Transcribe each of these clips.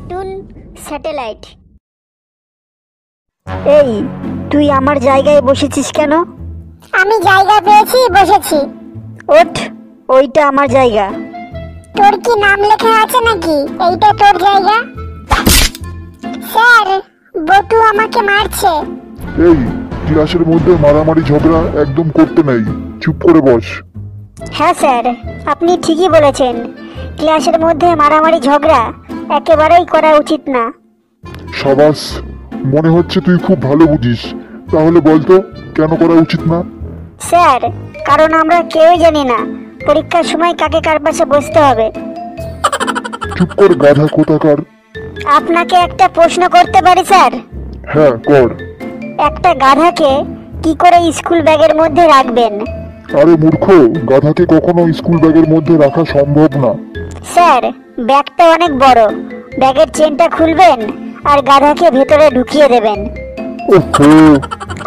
Cartoon satellite. এই তুই আমার জায়গায় বসেছিস কেন? আমি জায়গা পেয়েছি, বসেছি। ওঠ, ওইটা আমার জায়গা। তোর কি নাম লেখা আছে নাকি এইটা তোর জায়গা? স্যার, বটু আমাকে মারছে। এই ক্লাসের মধ্যে মারামারি ঝগড়া একদম করতে নেই, চুপ করে বস। হ্যাঁ স্যার, আপনি ঠিকই বলেছেন। ক্লাসের মধ্যে মারামারি ঝগড়া একেবারেই করা উচিত না। সাবাস, মনে হচ্ছে তুই খুব ভালো বুঝিস। তাহলে বলতো কেন করা উচিত না? স্যার, কারণ আমরা কেউই জানি না পরীক্ষার সময় কাকে কার পাশে বসতে হবে। চুপ কর গাধা কোথাকার। আপনাকে একটা প্রশ্ন করতে পারি স্যার? হ্যাঁ কর। একটা গাধাকে কি করে স্কুল ব্যাগের মধ্যে রাখবেন? আরে মূর্খ, গাধাকে কখনো স্কুল ব্যাগের মধ্যে রাখা সম্ভব না। স্যার, ব্যাগটা অনেক বড়, ব্যাগের চেনটা খুলবেন আর গাধাকে ভেতরে ঢুকিয়ে দেবেন। ওহো,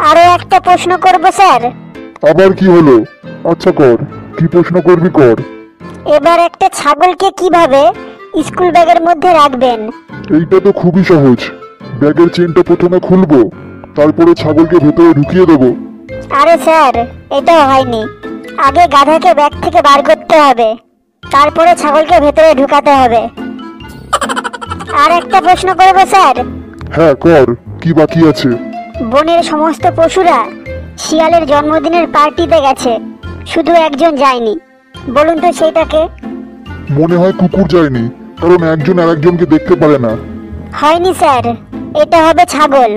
আরো একটা প্রশ্ন করব স্যার। আবার কি হলো? আচ্ছা কর, কি প্রশ্ন করবি কর। এবার একটা ছাগলকে কিভাবে স্কুল ব্যাগের মধ্যে রাখবেন? এইটা তো খুবই সহজ। ব্যাগের চেনটা প্রথমে খুলবো, তারপরে ছাগলকে ভেতরে ঢুকিয়ে দেবো। আরে স্যার, এটাও হয়নি। আগে গাধাকে ব্যাগ থেকে বার করতে হবে, তারপরে ছাগলকে ভেতরে ঢুকাতে হবে। আর একটা প্রশ্ন করব স্যার। হ্যাঁ কর, কি বাকি আছে? বনের সমস্ত পশুরা শিয়ালের জন্মদিনের পার্টিতে গেছে, শুধু একজন যায়নি। বলুন তো সেইটাকে? মনে হয় কুকুর যায়নি, কারণ একজন আর একজনকে দেখতে পারে না। হয়নি স্যার, এটা হবে ছাগল,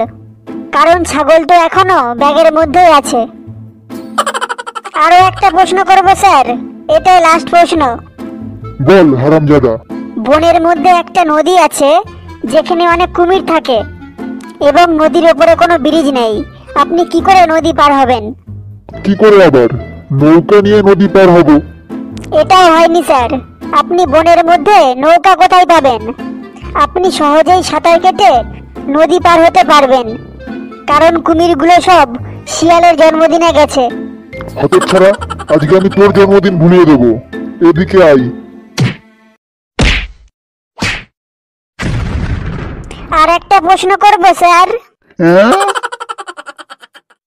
কারণ ছাগল তো এখনো ব্যাগের মধ্যেই আছে। আরো একটা প্রশ্ন করব স্যার, এটাই লাস্ট প্রশ্ন। বল হারামজাদা। বনের মধ্যে একটা নদী আছে যেখানে অনেক কুমির থাকে এবং নদীর ওপরে কোনো ব্রিজ নেই। আপনি কি করে নদী পার হবেন? কি করে আবার? নৌকা নিয়ে নদী পার হব। এটাও হয়নি স্যার। আপনি বনের মধ্যে নৌকা কোথায় পাবেন? আপনি সহজেই সাঁতার কেটে নদী পার হতে পারবেন, কারণ কুমিরগুলো সব শিয়ালের জন্মদিনে গেছে। হতচ্ছাড়া, আজকে আমি তোর জন্মদিন ভুলিয়ে দেবো। এদিকে আই। আর একটা প্রশ্ন করবো স্যার। হ্যাঁ